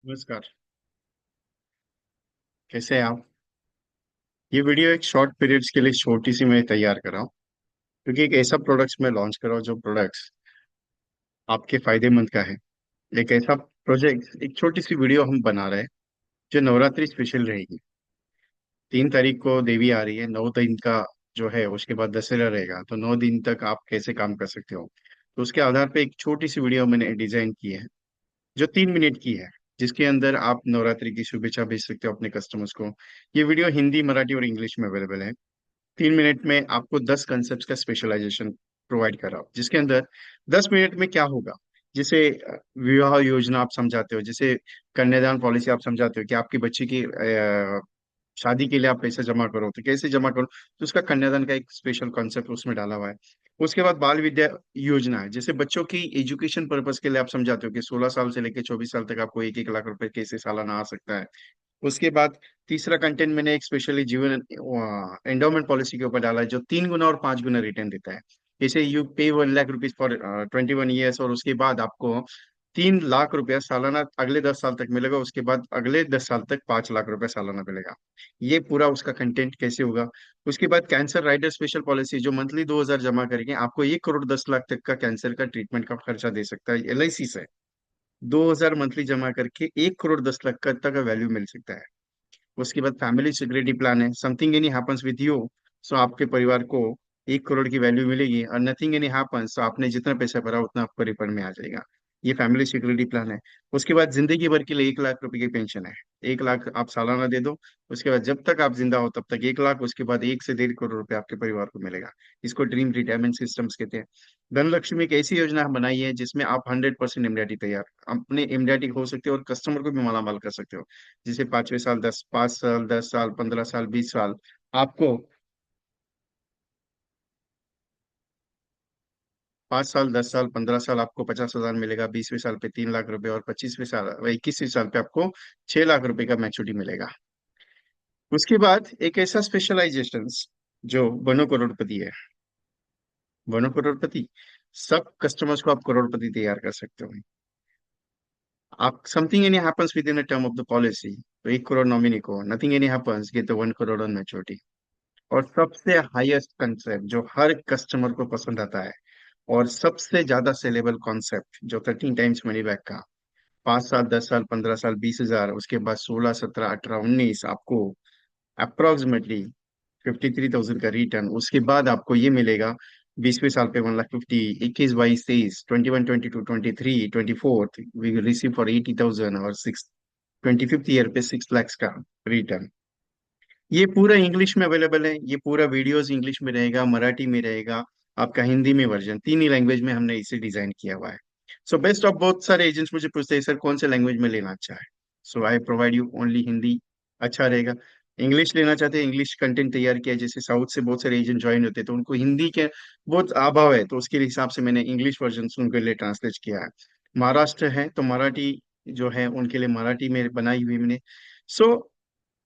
नमस्कार। कैसे हैं आप? ये वीडियो एक शॉर्ट पीरियड्स के लिए छोटी सी मैं तैयार कर रहा हूँ, क्योंकि एक ऐसा प्रोडक्ट्स मैं लॉन्च कर रहा हूँ जो प्रोडक्ट्स आपके फायदेमंद का है। एक ऐसा प्रोजेक्ट, एक छोटी सी वीडियो हम बना रहे हैं जो नवरात्रि स्पेशल रहेगी। 3 तारीख को देवी आ रही है, 9 दिन का जो है, उसके बाद दशहरा रहेगा, तो 9 दिन तक आप कैसे काम कर सकते हो। तो उसके आधार पे एक छोटी सी वीडियो मैंने डिजाइन की है जो 3 मिनट की है, जिसके अंदर आप नवरात्रि की शुभेच्छा भेज सकते हो अपने कस्टमर्स को। ये वीडियो हिंदी, मराठी और इंग्लिश में अवेलेबल है। 3 मिनट में आपको 10 कंसेप्ट का स्पेशलाइजेशन प्रोवाइड कर रहा हूँ, जिसके अंदर 10 मिनट में क्या होगा। जैसे विवाह योजना आप समझाते हो, जैसे कन्यादान पॉलिसी आप समझाते हो कि आपकी बच्ची की शादी के लिए आप पैसे जमा करो, तो कैसे जमा करो, तो उसका कन्यादान का एक स्पेशल कॉन्सेप्ट उसमें डाला हुआ है। उसके बाद बाल विद्या योजना है, जैसे बच्चों की एजुकेशन पर्पस के लिए आप समझाते हो कि 16 साल से लेकर 24 साल तक आपको 1-1 लाख रुपए कैसे सालाना आ सकता है। उसके बाद तीसरा कंटेंट मैंने एक स्पेशली जीवन एंडोमेंट पॉलिसी के ऊपर डाला है, जो 3 गुना और 5 गुना रिटर्न देता है। जैसे यू पे 1 लाख रुपीज फॉर 21 ईयर्स, और उसके बाद आपको 3 लाख रुपया सालाना अगले 10 साल तक मिलेगा। उसके बाद अगले 10 साल तक 5 लाख रुपया सालाना मिलेगा। ये पूरा उसका कंटेंट कैसे होगा। उसके बाद कैंसर राइडर स्पेशल पॉलिसी, जो मंथली 2,000 जमा करके आपको 1 करोड़ 10 लाख तक का कैंसर का ट्रीटमेंट का खर्चा दे सकता है LIC से। 2,000 मंथली जमा करके 1 करोड़ 10 लाख का तक का वैल्यू मिल सकता है। उसके बाद फैमिली सिक्योरिटी प्लान है, something any happens with you, so आपके परिवार को 1 करोड़ की वैल्यू मिलेगी, और नथिंग एनी हैपन्स तो आपने जितना पैसा भरा उतना आपको रिफंड में आ जाएगा। ये फैमिली सिक्योरिटी प्लान है। उसके बाद जिंदगी भर के लिए 1 लाख रुपए की पेंशन है। 1 लाख आप सालाना दे दो, उसके बाद जब तक आप जिंदा हो तब तक 1 लाख, उसके बाद 1 से 1.5 करोड़ रुपए आपके परिवार को मिलेगा। इसको ड्रीम रिटायरमेंट सिस्टम्स कहते हैं। धनलक्ष्मी एक ऐसी योजना बनाई है जिसमें आप 100% इम्यूनिटी तैयार अपने इम्यूनिटी हो सकते हो और कस्टमर को भी मालामाल कर सकते हो। जैसे 5वें साल 10, 5 साल, 10 साल, 15 साल, 20 साल, आपको 5 साल, 10 साल, 15 साल आपको 50,000 मिलेगा। 20वें साल पे 3 लाख रुपए, और 25वें साल 21वें साल पे आपको 6 लाख रुपए का मैच्योरिटी मिलेगा। उसके बाद एक ऐसा स्पेशलाइजेशन जो बनो करोड़पति है। बनो करोड़पति, सब कस्टमर्स को आप करोड़पति तैयार कर सकते हो। आप something any happens with in a term of the policy, तो 1 करोड़ नॉमिनी को, nothing any happens get the 1 crore on maturity. और सबसे हाईएस्ट कंसेप्ट जो हर कस्टमर को पसंद आता है, और सबसे ज्यादा सेलेबल कॉन्सेप्ट जो 13 टाइम्स मनी बैक का, 5 साल, 10 साल, 15 साल, 20,000, उसके बाद 16, 17, 18, 19 आपको अप्रोक्सीमेटली 53,000 का रिटर्न। उसके बाद आपको ये मिलेगा 20वें साल पे 1,50,000, 21, 22, 23, 21, 22, 23, 24, वी रिसीव फॉर 80,000, और 25th ईयर पे 6 lakhs का रिटर्न। ये पूरा इंग्लिश में अवेलेबल है, ये पूरा वीडियोस इंग्लिश में रहेगा, मराठी में रहेगा, आपका हिंदी में वर्जन, तीन ही लैंग्वेज में हमने इसे डिजाइन किया हुआ है। सो बेस्ट ऑफ, बहुत सारे एजेंट्स मुझे पूछते हैं सर कौन से लैंग्वेज में लेना अच्छा है। So I provide you only Hindi, अच्छा रहेगा। इंग्लिश लेना चाहते हैं, इंग्लिश कंटेंट तैयार किया है, जैसे साउथ से बहुत सारे एजेंट ज्वाइन होते हैं तो उनको हिंदी के बहुत अभाव है, तो उसके हिसाब से मैंने इंग्लिश वर्जन उनके लिए ट्रांसलेट किया है। महाराष्ट्र है तो मराठी जो है उनके लिए मराठी में बनाई हुई मैंने। सो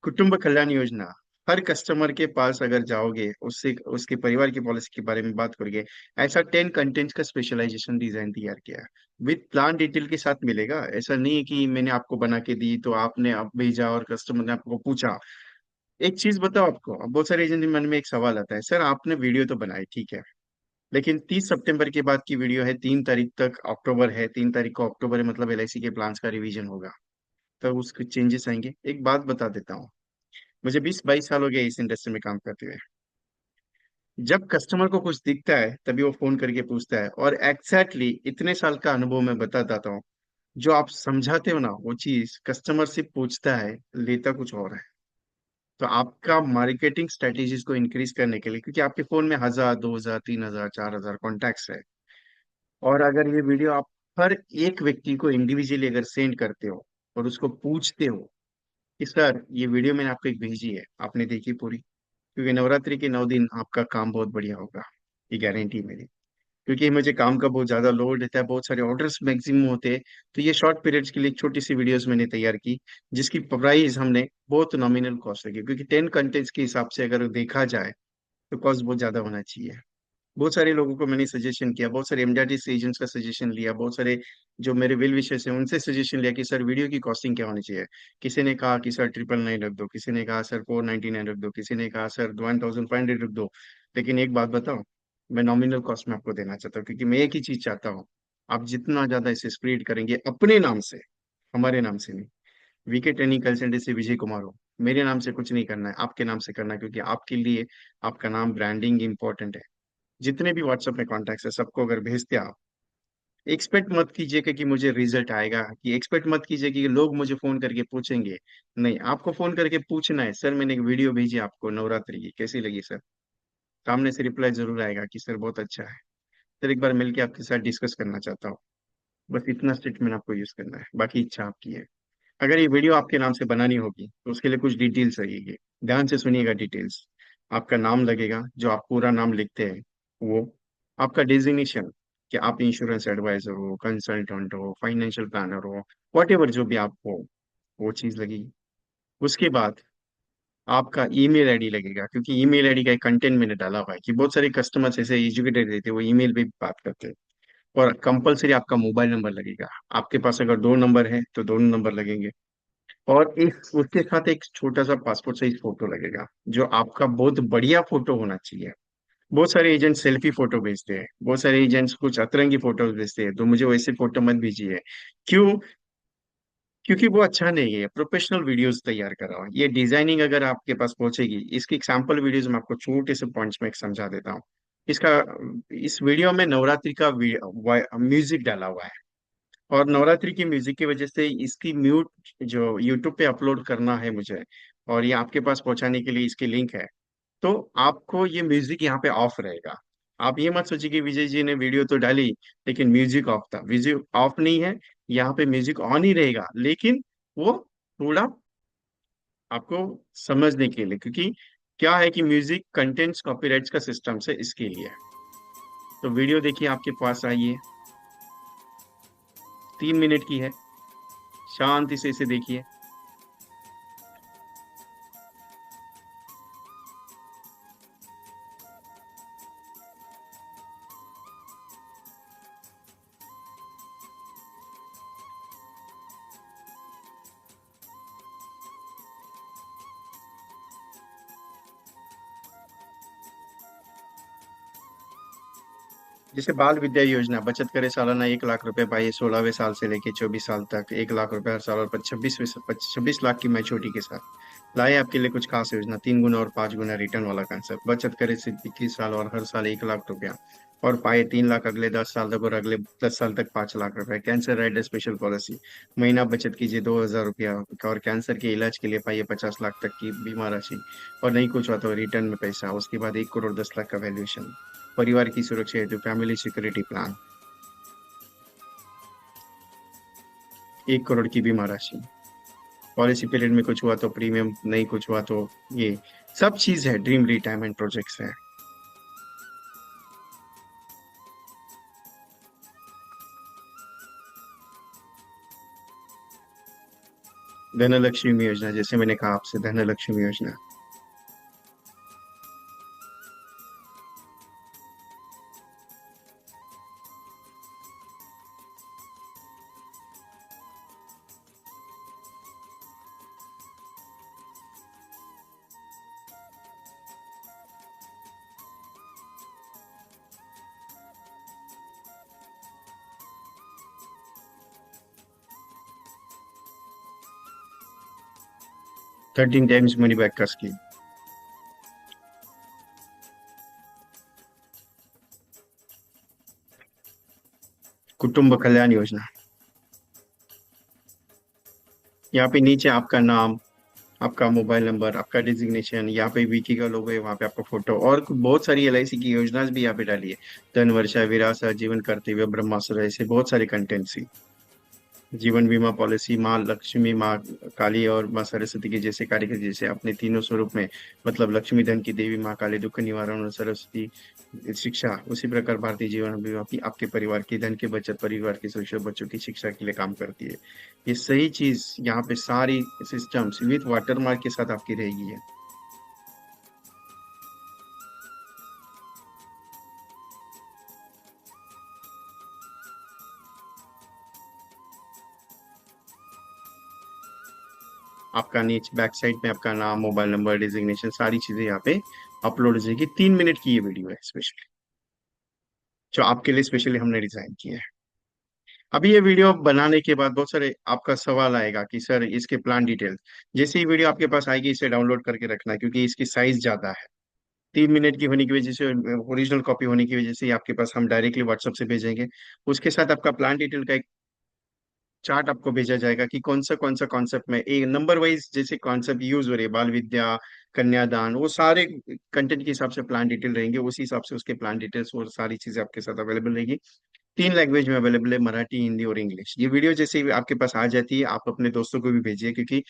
कुटुंब कल्याण योजना, हर कस्टमर के पास अगर जाओगे, उससे उसके परिवार की पॉलिसी के बारे में बात करोगे, ऐसा 10 कंटेंट्स का स्पेशलाइजेशन डिजाइन तैयार किया है। विद प्लान डिटेल के साथ मिलेगा। ऐसा नहीं है कि मैंने आपको बना के दी तो आपने अब भेजा और कस्टमर ने आपको पूछा। एक चीज बताओ आपको, अब बहुत सारे एजेंट के मन में एक सवाल आता है, सर आपने वीडियो तो बनाई ठीक है, लेकिन 30 सितंबर के बाद की वीडियो है, 3 तारीख तक अक्टूबर है, 3 तारीख को अक्टूबर है, मतलब LIC के प्लान्स का रिवीजन होगा, तब उसके चेंजेस आएंगे। एक बात बता देता हूँ, मुझे 20-22 साल हो गए इस इंडस्ट्री में काम करते हुए। जब कस्टमर को कुछ दिखता है तभी वो फोन करके पूछता है, और एग्जैक्टली इतने साल का अनुभव मैं बता देता हूँ, जो आप समझाते हो ना वो चीज कस्टमर से पूछता है, लेता कुछ और है। तो आपका मार्केटिंग स्ट्रेटेजीज को इंक्रीज करने के लिए, क्योंकि आपके फोन में 1,000, 2,000, 3,000, 4,000 कॉन्टैक्ट्स है, और अगर ये वीडियो आप हर एक व्यक्ति को इंडिविजुअली अगर सेंड करते हो और उसको पूछते हो कि सर ये वीडियो मैंने आपको एक भेजी है, आपने देखी पूरी, क्योंकि नवरात्रि के 9 दिन आपका काम बहुत बढ़िया होगा, ये गारंटी है मेरी। क्योंकि मुझे काम का बहुत ज्यादा लोड रहता है, बहुत सारे ऑर्डर्स मैक्सिमम होते हैं, तो ये शॉर्ट पीरियड्स के लिए एक छोटी सी वीडियोस मैंने तैयार की, जिसकी प्राइस हमने बहुत नॉमिनल कॉस्ट रखी, क्योंकि 10 कंटेंट्स के हिसाब से अगर देखा जाए तो कॉस्ट बहुत ज्यादा होना चाहिए। बहुत सारे लोगों को मैंने सजेशन किया, बहुत सारे एमडीआरटी एजेंट्स का सजेशन लिया, बहुत सारे जो मेरे वेल विशर्स हैं उनसे सजेशन लिया कि सर वीडियो की कॉस्टिंग क्या होनी चाहिए। किसी ने कहा कि सर 999 रख दो, किसी ने कहा सर 499 रख दो, किसी ने कहा सर 1500 रख दो। लेकिन एक बात बताओ, मैं नॉमिनल कॉस्ट में आपको देना चाहता हूँ, क्योंकि मैं एक ही चीज चाहता हूँ, आप जितना ज्यादा इसे स्प्रेड करेंगे अपने नाम से, हमारे नाम से नहीं। वीके ट्रेनिंग कंसल्टेंसी से विजय कुमार हो, मेरे नाम से कुछ नहीं करना है, आपके नाम से करना है, क्योंकि आपके लिए आपका नाम ब्रांडिंग इंपॉर्टेंट है। जितने भी व्हाट्सएप में कॉन्टैक्ट्स है सबको अगर भेजते आप, एक्सपेक्ट मत कीजिएगा कि मुझे रिजल्ट आएगा, कि एक्सपेक्ट मत कीजिए कि लोग मुझे फोन करके पूछेंगे। नहीं, आपको फोन करके पूछना है, सर मैंने एक वीडियो भेजी आपको नवरात्रि की, कैसी लगी सर। सामने से रिप्लाई जरूर आएगा कि सर बहुत अच्छा है, सर एक बार मिलके आपके साथ डिस्कस करना चाहता हूँ। बस इतना स्टेटमेंट आपको यूज करना है, बाकी इच्छा आपकी है। अगर ये वीडियो आपके नाम से बनानी होगी तो उसके लिए कुछ डिटेल्स लगेगी। ध्यान से सुनिएगा डिटेल्स। आपका नाम लगेगा, जो आप पूरा नाम लिखते हैं वो। आपका डेजिग्नेशन, कि आप इंश्योरेंस एडवाइजर हो, कंसल्टेंट हो, फाइनेंशियल प्लानर हो, वॉट एवर जो भी आप हो, वो चीज लगेगी। उसके बाद आपका ईमेल आईडी लगेगा, क्योंकि ईमेल आईडी का एक कंटेंट मैंने डाला हुआ है कि बहुत सारे कस्टमर्स ऐसे एजुकेटेड रहते हैं, वो ईमेल पे भी बात करते हैं। और कंपलसरी आपका मोबाइल नंबर लगेगा। आपके पास अगर दो नंबर है तो दोनों नंबर लगेंगे। और एक उसके साथ एक छोटा सा पासपोर्ट साइज फोटो लगेगा, जो आपका बहुत बढ़िया फोटो होना चाहिए। बहुत सारे एजेंट सेल्फी फोटो भेजते हैं, बहुत सारे एजेंट्स कुछ अतरंगी फोटो भेजते हैं, तो मुझे वैसे फोटो मत भेजिए। क्यों? क्योंकि वो अच्छा नहीं है। प्रोफेशनल वीडियोस तैयार कर रहा हूँ, ये डिजाइनिंग अगर आपके पास पहुंचेगी, इसकी एग्जाम्पल वीडियोस मैं आपको छोटे से पॉइंट्स में समझा देता हूँ। इसका इस वीडियो में नवरात्रि का म्यूजिक डाला हुआ है, और नवरात्रि की म्यूजिक की वजह से इसकी म्यूट जो यूट्यूब पे अपलोड करना है मुझे, और ये आपके पास पहुंचाने के लिए इसकी लिंक है। तो आपको ये म्यूजिक यहाँ पे ऑफ रहेगा। आप ये मत सोचिए कि विजय जी ने वीडियो तो डाली लेकिन म्यूजिक ऑफ था, म्यूजिक ऑफ नहीं है। यहाँ पे म्यूजिक ऑन ही रहेगा, लेकिन वो थोड़ा आपको समझने के लिए, क्योंकि क्या है कि म्यूजिक कंटेंट्स कॉपीराइट्स का सिस्टम से इसके लिए है। तो वीडियो देखिए, आपके पास आइए, 3 मिनट की है, शांति से इसे देखिए। जैसे बाल विद्या योजना, बचत करे सालाना 1 लाख रुपए पाइए 16वें साल से लेके 24 साल तक, 1 लाख रुपए हर साल, और 26 लाख की मैच्योरिटी के साथ लाए आपके लिए कुछ खास योजना। 3 गुना और 5 गुना रिटर्न वाला कंसेप्ट, बचत करे सिर्फ 21 साल और हर साल 1 लाख रुपया, और पाए 3 लाख अगले 10 साल तक, और अगले 10 साल तक 5 लाख रुपए। कैंसर राइडर स्पेशल पॉलिसी, महीना बचत कीजिए 2,000 रुपया, और कैंसर के इलाज के लिए पाइए 50 लाख तक की बीमा राशि, और नहीं कुछ हुआ तो रिटर्न में पैसा। उसके बाद 1 करोड़ 10 लाख का वैल्यूएशन। परिवार की सुरक्षा हेतु फैमिली सिक्योरिटी प्लान, 1 करोड़ की बीमा राशि। पॉलिसी पीरियड में कुछ हुआ तो प्रीमियम, नहीं कुछ हुआ तो ये सब चीज है, ड्रीम रिटायरमेंट प्रोजेक्ट्स है। धनलक्ष्मी योजना, जैसे मैंने कहा आपसे, धनलक्ष्मी योजना। 13 टाइम्स मनी बैक का स्कीम। कुटुंब कल्याण योजना, यहाँ पे नीचे आपका नाम, आपका मोबाइल नंबर, आपका डिजिग्नेशन, यहाँ पे विकी का लोगो है, वहाँ पे आपका फोटो, और बहुत सारी एलआईसी की योजना भी यहाँ पे डाली है। धन वर्षा, विरासत, जीवन करते हुए, ब्रह्मास्त्र, ऐसे बहुत सारे कंटेंट्स। जीवन बीमा पॉलिसी, माँ लक्ष्मी, माँ काली और माँ सरस्वती के जैसे कार्य के, जैसे अपने तीनों स्वरूप में, मतलब लक्ष्मी धन की देवी, माँ काली दुख निवारण और सरस्वती शिक्षा, उसी प्रकार भारतीय जीवन बीमा भी आपके परिवार की धन की बचत, परिवार की सुरक्षा, बच्चों की शिक्षा के लिए काम करती है। ये सही चीज यहाँ पे सारी सिस्टम्स विथ वाटरमार्क के साथ आपकी रहेगी है। आपका नीचे बैक साइड में आपका नाम, मोबाइल नंबर, डिजिग्नेशन, सारी चीजें यहाँ पे अपलोड हो जाएगी। 3 मिनट की ये वीडियो है स्पेशली, जो आपके लिए स्पेशली हमने डिजाइन की है। अभी ये वीडियो बनाने के बाद बहुत सारे आपका सवाल आएगा कि सर इसके प्लान डिटेल। जैसे ही वीडियो आपके पास आएगी इसे डाउनलोड करके रखना, क्योंकि इसकी साइज ज्यादा है। 3 मिनट की होने की वजह से, ओरिजिनल कॉपी होने की वजह से आपके पास हम डायरेक्टली व्हाट्सएप से भेजेंगे। उसके साथ आपका प्लान डिटेल का एक चार्ट आपको भेजा जाएगा कि कौन सा कॉन्सेप्ट में एक नंबर वाइज जैसे कॉन्सेप्ट यूज हो रही है, बाल विद्या, कन्यादान, वो सारे कंटेंट के हिसाब से प्लान डिटेल रहेंगे, उसी हिसाब से उसके प्लान डिटेल्स और सारी चीजें आपके साथ अवेलेबल रहेगी। 3 लैंग्वेज में अवेलेबल है, मराठी, हिंदी और इंग्लिश। ये वीडियो जैसे ही आपके पास आ जाती है आप अपने दोस्तों को भी भेजिए, क्योंकि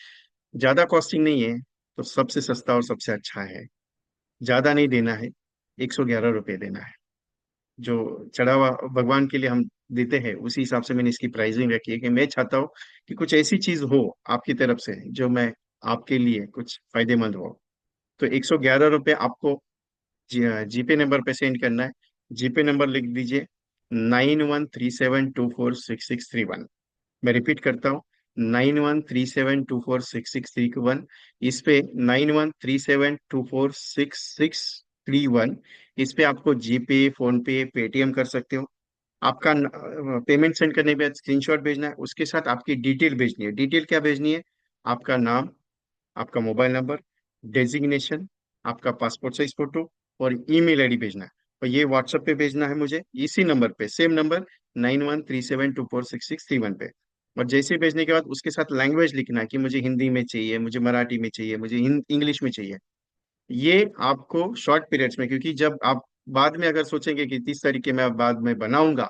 ज्यादा कॉस्टिंग नहीं है, तो सबसे सस्ता और सबसे अच्छा है। ज्यादा नहीं देना है, 111 रुपये देना है। जो चढ़ावा भगवान के लिए हम देते हैं उसी हिसाब से मैंने इसकी प्राइसिंग रखी है, कि मैं चाहता हूँ कि कुछ ऐसी चीज हो आपकी तरफ से जो मैं आपके लिए कुछ फायदेमंद हो। तो 111 रुपये आपको जीपे नंबर पे सेंड करना है। जीपे नंबर लिख दीजिए, 9137246631। मैं रिपीट करता हूँ, 9137246631। इस पे 9137246631, इस पे आपको जीपे, फोन पे, पेटीएम कर सकते हो। आपका पेमेंट सेंड करने के बाद स्क्रीनशॉट भेजना है, उसके साथ आपकी डिटेल भेजनी है। डिटेल क्या भेजनी है? आपका नाम, आपका मोबाइल नंबर, डेजिग्नेशन, आपका पासपोर्ट साइज फोटो और ईमेल आईडी भेजना है। और ये व्हाट्सएप पे भेजना है मुझे, इसी नंबर पे, सेम नंबर 9137246631 पे। और जैसे ही भेजने के बाद उसके साथ लैंग्वेज लिखना है कि मुझे हिंदी में चाहिए, मुझे मराठी में चाहिए, मुझे इंग्लिश में चाहिए। ये आपको शॉर्ट पीरियड्स में, क्योंकि जब आप बाद में अगर सोचेंगे कि 30 तारीख के मैं बाद में बनाऊंगा,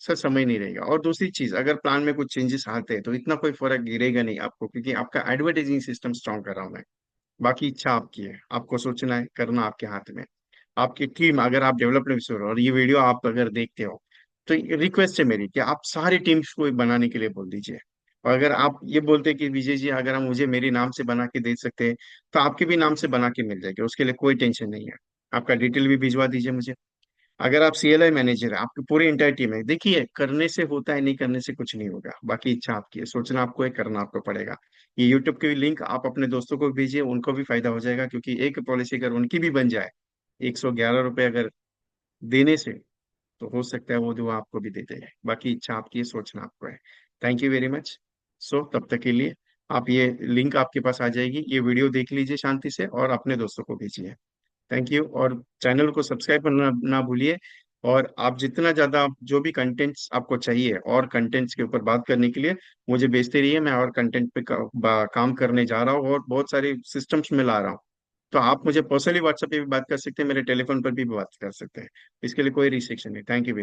सर समय नहीं रहेगा। और दूसरी चीज, अगर प्लान में कुछ चेंजेस आते हैं तो इतना कोई फर्क गिरेगा नहीं आपको, क्योंकि आपका एडवर्टाइजिंग सिस्टम स्ट्रॉन्ग कर रहा हूं मैं। बाकी इच्छा आपकी है, आपको सोचना है, करना आपके हाथ में। आपकी टीम, अगर आप डेवलपमेंट से हो और ये वीडियो आप अगर देखते हो, तो रिक्वेस्ट है मेरी कि आप सारी टीम्स को बनाने के लिए बोल दीजिए। और अगर आप ये बोलते हैं कि विजय जी अगर हम मुझे मेरे नाम से बना के दे सकते हैं, तो आपके भी नाम से बना के मिल जाएगी, उसके लिए कोई टेंशन नहीं है। आपका डिटेल भी भिजवा दीजिए मुझे। अगर आप सीएलआई मैनेजर है, आपकी पूरी इंटायर टीम है, देखिए करने से होता है, नहीं करने से कुछ नहीं होगा। बाकी इच्छा आपकी है, सोचना आपको है, करना आपको पड़ेगा। ये यूट्यूब के लिंक आप अपने दोस्तों को भेजिए, उनको भी फायदा हो जाएगा, क्योंकि एक पॉलिसी अगर उनकी भी बन जाए, 111 रुपये अगर देने से, तो हो सकता है वो दुआ आपको भी दे दे। बाकी इच्छा आपकी है, सोचना आपको है। Thank you very much. So तब तक के लिए आप, ये लिंक आपके पास आ जाएगी, ये वीडियो देख लीजिए शांति से और अपने दोस्तों को भेजिए। Thank you. और चैनल को सब्सक्राइब करना ना भूलिए। और आप जितना ज्यादा जो भी कंटेंट्स आपको चाहिए और कंटेंट्स के ऊपर बात करने के लिए, मुझे भेजते रहिए। मैं और कंटेंट पे काम करने जा रहा हूँ और बहुत सारे सिस्टम्स में ला रहा हूँ। तो आप मुझे पर्सनली व्हाट्सएप पे भी बात कर सकते हैं, मेरे टेलीफोन पर भी बात कर सकते हैं। इसके लिए कोई रिस्ट्रिक्शन नहीं। Thank you.